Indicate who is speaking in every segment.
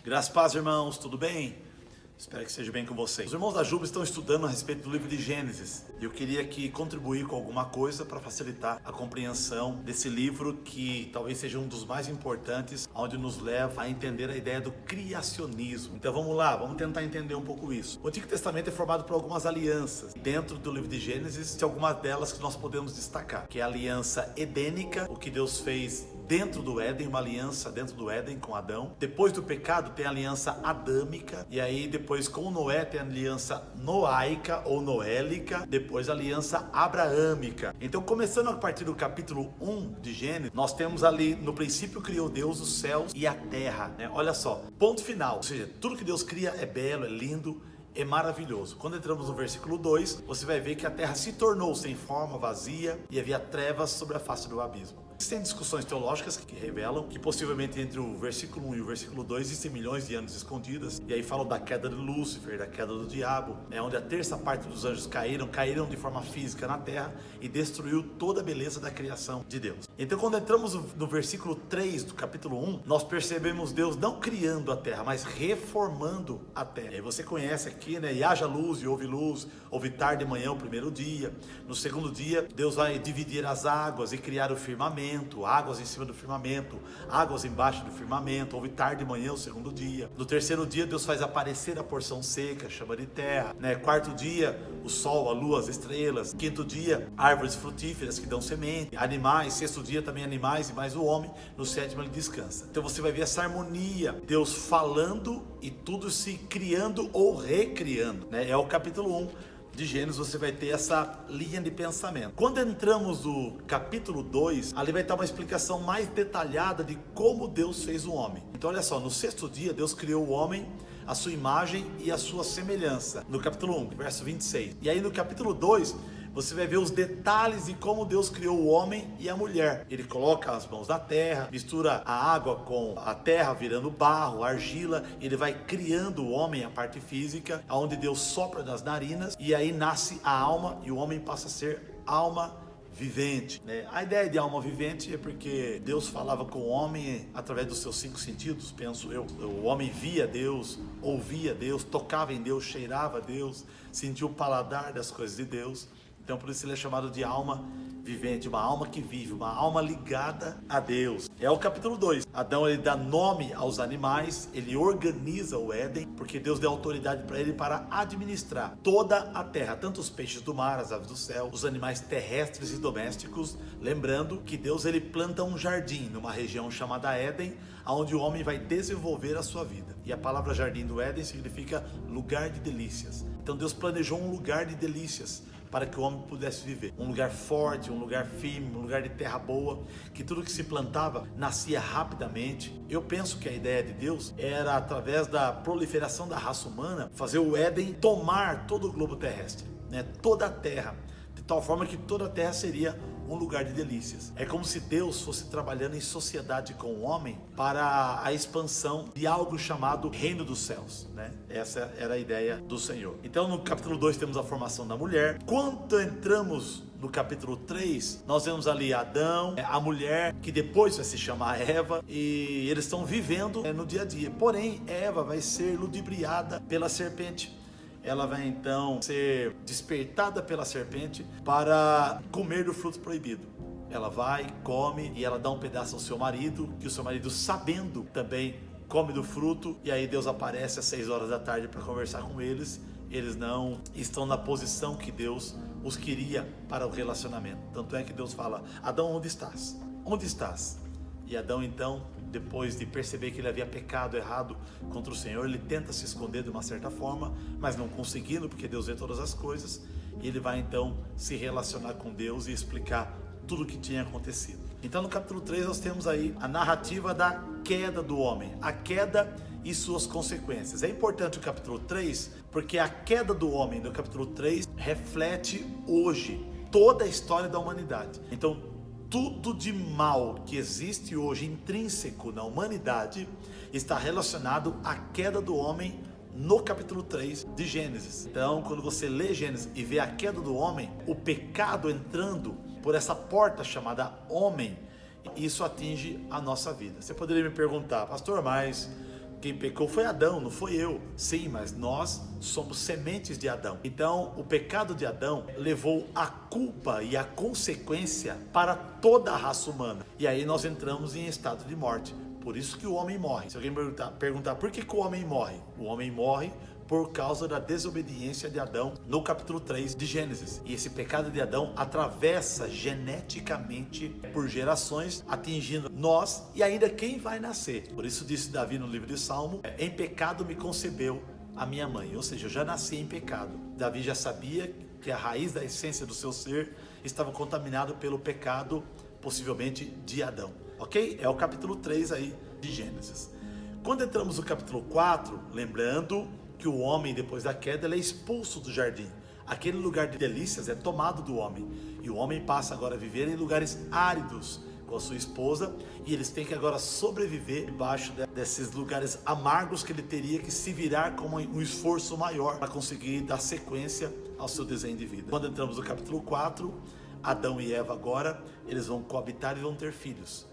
Speaker 1: Graças a paz, irmãos, tudo bem? Espero que seja bem com vocês. Os irmãos da Juba estão estudando a respeito do livro de Gênesis. E eu queria aqui contribuir com alguma coisa para facilitar a compreensão desse livro que talvez seja um dos mais importantes, onde nos leva a entender a ideia do criacionismo. Então vamos lá, vamos tentar entender um pouco isso. O Antigo Testamento é formado por algumas alianças. Dentro do livro de Gênesis, tem algumas delas que nós podemos destacar, que é a aliança edênica, o que Deus fez dentro do Éden, uma aliança dentro do Éden com Adão. Depois do pecado tem a aliança adâmica, e aí depois com Noé tem a aliança noaica ou noélica, depois a aliança abraâmica. Então, começando a partir do capítulo 1 de Gênesis, nós temos ali, no princípio criou Deus os céus e a terra, né? Olha só, ponto final, ou seja, tudo que Deus cria é belo, é lindo, é maravilhoso. Quando entramos no versículo 2, você vai ver que a terra se tornou sem forma, vazia, e havia trevas sobre a face do abismo. Existem discussões teológicas que revelam que possivelmente entre o versículo 1 e o versículo 2 existem milhões de anos escondidas, e aí falam da queda de Lúcifer, da queda do diabo, onde a terça parte dos anjos caíram de forma física na terra e destruiu toda a beleza da criação de Deus. Então, quando entramos no versículo 3 do capítulo 1, nós percebemos Deus não criando a terra, mas reformando a terra. E aí você conhece aqui, né? E haja luz, houve tarde e manhã o primeiro dia. No segundo dia, Deus vai dividir as águas e criar o firmamento, águas em cima do firmamento, águas embaixo do firmamento. Houve tarde e manhã o segundo dia. No terceiro dia, Deus faz aparecer a porção seca, chama de terra, né? Quarto dia, o sol, a lua, as estrelas. Quinto dia, árvores frutíferas que dão semente, animais. Sexto dia também animais e mais o homem. No sétimo ele descansa. Então você vai ver essa harmonia, Deus falando e tudo se criando ou recriando, né? É o capítulo 1 de Gênesis, você vai ter essa linha de pensamento. Quando entramos no capítulo 2, ali vai estar uma explicação mais detalhada de como Deus fez o homem. Então olha só, no sexto dia Deus criou o homem à sua imagem e à sua semelhança, no capítulo 1, verso 26. E aí no capítulo 2, você vai ver os detalhes de como Deus criou o homem e a mulher. Ele coloca as mãos na terra, mistura a água com a terra, virando barro, argila. Ele vai criando o homem, a parte física, onde Deus sopra nas narinas, e aí nasce a alma, e o homem passa a ser alma vivente, né? A ideia de alma vivente é porque Deus falava com o homem através dos seus 5 sentidos, penso eu. O homem via Deus, ouvia Deus, tocava em Deus, cheirava a Deus, sentia o paladar das coisas de Deus. Então por isso ele é chamado de alma vivente, uma alma que vive, uma alma ligada a Deus. É o capítulo 2. Adão, ele dá nome aos animais, ele organiza o Éden, porque Deus deu autoridade para ele para administrar toda a terra, tanto os peixes do mar, as aves do céu, os animais terrestres e domésticos. Lembrando que Deus, ele planta um jardim numa região chamada Éden, onde o homem vai desenvolver a sua vida. E a palavra jardim do Éden significa lugar de delícias. Então Deus planejou um lugar de delícias para que o homem pudesse viver. Um lugar forte, um lugar firme, um lugar de terra boa, que tudo que se plantava nascia rapidamente. Eu penso que a ideia de Deus era, através da proliferação da raça humana, fazer o Éden tomar todo o globo terrestre, né? Toda a terra, de tal forma que toda a terra seria um lugar de delícias. É como se Deus fosse trabalhando em sociedade com o homem para a expansão de algo chamado Reino dos Céus, né? Essa era a ideia do Senhor. Então no capítulo 2 temos a formação da mulher. Quando entramos no capítulo 3, nós vemos ali Adão, a mulher, que depois vai se chamar Eva, e eles estão vivendo no dia a dia. Porém, Eva vai ser ludibriada pela serpente. Ela vai então ser despertada pela serpente para comer do fruto proibido. Ela vai, come, e ela dá um pedaço ao seu marido, que o seu marido, sabendo, também come do fruto. E aí Deus aparece às 6 horas da tarde para conversar com eles. Eles não estão na posição que Deus os queria para o relacionamento. Tanto é que Deus fala: Adão, onde estás? Onde estás? E Adão então, depois de perceber que ele havia pecado errado contra o Senhor, ele tenta se esconder de uma certa forma, mas não conseguindo, porque Deus vê todas as coisas. E ele vai então se relacionar com Deus e explicar tudo o que tinha acontecido. Então no capítulo 3 nós temos aí a narrativa da queda do homem, a queda e suas consequências. É importante o capítulo 3, porque a queda do homem no capítulo 3 reflete hoje toda a história da humanidade. Então tudo de mal que existe hoje intrínseco na humanidade está relacionado à queda do homem no capítulo 3 de Gênesis. Então, quando você lê Gênesis e vê a queda do homem, o pecado entrando por essa porta chamada homem, isso atinge a nossa vida. Você poderia me perguntar: pastor, mas Quem pecou foi Adão, não foi eu. Sim, mas nós somos sementes de Adão. Então, o pecado de Adão levou a culpa e a consequência para toda a raça humana. E aí nós entramos em estado de morte. Por isso que o homem morre. Se alguém perguntar por que o homem morre? O homem morre por causa da desobediência de Adão no capítulo 3 de Gênesis. E esse pecado de Adão atravessa geneticamente por gerações, atingindo nós e ainda quem vai nascer. Por isso disse Davi no livro de Salmo, em pecado me concebeu a minha mãe. Ou seja, eu já nasci em pecado. Davi já sabia que a raiz da essência do seu ser estava contaminado pelo pecado, possivelmente de Adão. Ok? É o capítulo 3 aí de Gênesis. Quando entramos no capítulo 4, lembrando que o homem, depois da queda, ele é expulso do jardim. Aquele lugar de delícias é tomado do homem. E o homem passa agora a viver em lugares áridos com a sua esposa. E eles têm que agora sobreviver debaixo desses lugares amargos que ele teria que se virar com um esforço maior para conseguir dar sequência ao seu desenho de vida. Quando entramos no capítulo 4, Adão e Eva agora, eles vão coabitar e vão ter filhos.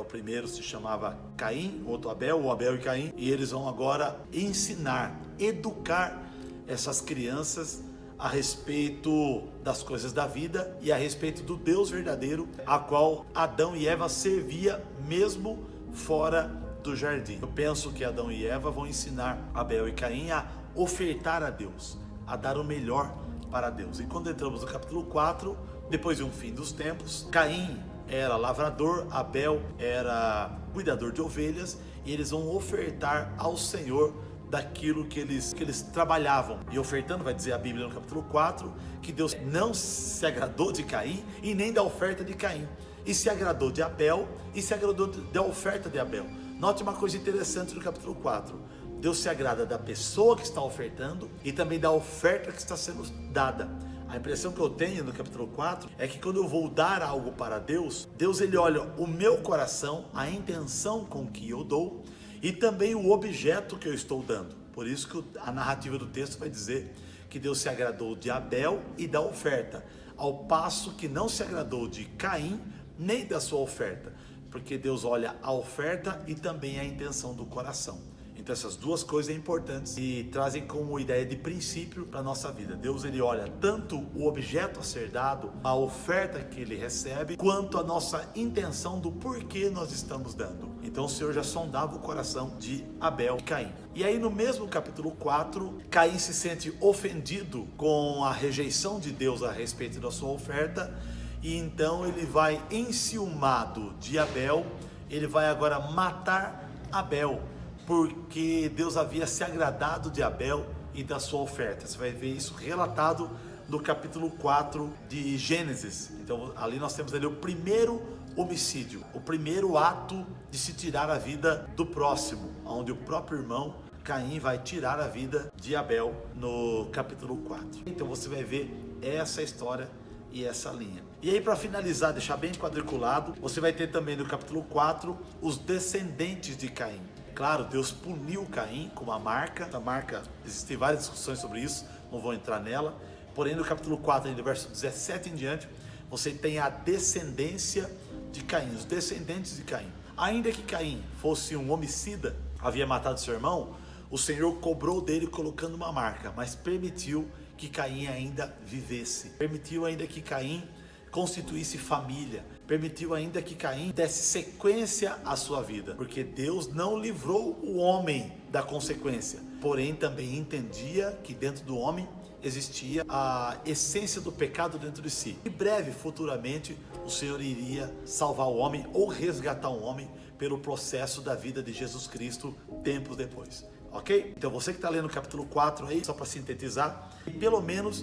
Speaker 1: O primeiro se chamava Caim, o outro Abel, o Abel e Caim, e eles vão agora ensinar, educar essas crianças a respeito das coisas da vida e a respeito do Deus verdadeiro, a qual Adão e Eva servia mesmo fora do jardim. Eu penso que Adão e Eva vão ensinar Abel e Caim a ofertar a Deus, a dar o melhor para Deus. E quando entramos no capítulo 4, depois de um fim dos tempos, Caim era lavrador, Abel era cuidador de ovelhas, e eles vão ofertar ao Senhor daquilo que eles trabalhavam. E ofertando, vai dizer a Bíblia no capítulo 4, que Deus não se agradou de Caim e nem da oferta de Caim, e se agradou de Abel e se agradou da oferta de Abel. Note uma coisa interessante no capítulo 4. Deus se agrada da pessoa que está ofertando e também da oferta que está sendo dada. A impressão que eu tenho no capítulo 4 é que quando eu vou dar algo para Deus, Deus ele olha o meu coração, a intenção com que eu dou e também o objeto que eu estou dando. Por isso que a narrativa do texto vai dizer que Deus se agradou de Abel e da oferta, ao passo que não se agradou de Caim nem da sua oferta, porque Deus olha a oferta e também a intenção do coração. Então essas duas coisas são importantes e trazem como ideia de princípio para a nossa vida. Deus ele olha tanto o objeto a ser dado, a oferta que ele recebe, quanto a nossa intenção do porquê nós estamos dando. Então o Senhor já sondava o coração de Abel e Caim. E aí no mesmo capítulo 4, Caim se sente ofendido com a rejeição de Deus a respeito da sua oferta. E então ele vai enciumado de Abel, ele vai agora matar Abel, porque Deus havia se agradado de Abel e da sua oferta. Você vai ver isso relatado no capítulo 4 de Gênesis. Então ali nós temos ali o primeiro homicídio, o primeiro ato de se tirar a vida do próximo, onde o próprio irmão Caim vai tirar a vida de Abel no capítulo 4. Então você vai ver essa história e essa linha. E aí, para finalizar, deixar bem quadriculado, você vai ter também no capítulo 4 os descendentes de Caim. Claro, Deus puniu Caim com uma marca. Essa marca, existem várias discussões sobre isso, não vou entrar nela. Porém, no capítulo 4, do verso 17 em diante, você tem a descendência de Caim, os descendentes de Caim. Ainda que Caim fosse um homicida, havia matado seu irmão, o Senhor cobrou dele colocando uma marca, mas permitiu que Caim ainda vivesse. Permitiu ainda que Caim constituísse família, permitiu ainda que Caim desse sequência à sua vida, porque Deus não livrou o homem da consequência, porém também entendia que dentro do homem existia a essência do pecado dentro de si. Em breve, futuramente, o Senhor iria salvar o homem ou resgatar o homem pelo processo da vida de Jesus Cristo tempos depois. Ok? Então você que está lendo o capítulo 4 aí, só para sintetizar, pelo menos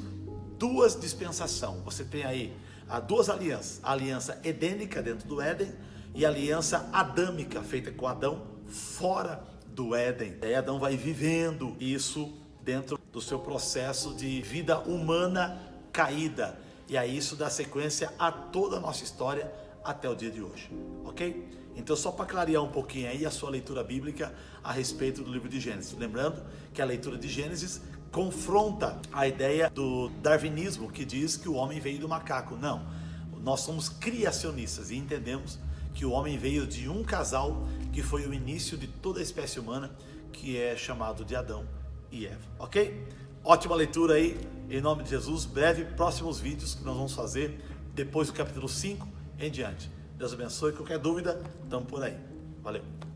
Speaker 1: duas dispensações. Você tem aí duas alianças, a aliança edênica dentro do Éden e a aliança adâmica feita com Adão fora do Éden. E aí Adão vai vivendo isso dentro do seu processo de vida humana caída, e aí isso dá sequência a toda a nossa história até o dia de hoje, ok? Então só para clarear um pouquinho aí a sua leitura bíblica a respeito do livro de Gênesis, lembrando que a leitura de Gênesis confronta a ideia do darwinismo que diz que o homem veio do macaco. Não, nós somos criacionistas e entendemos que o homem veio de um casal que foi o início de toda a espécie humana, que é chamado de Adão e Eva, ok? Ótima leitura aí, em nome de Jesus. Breve, próximos vídeos que nós vamos fazer depois do capítulo 5 em diante. Deus abençoe. Qualquer dúvida, estamos por aí. Valeu.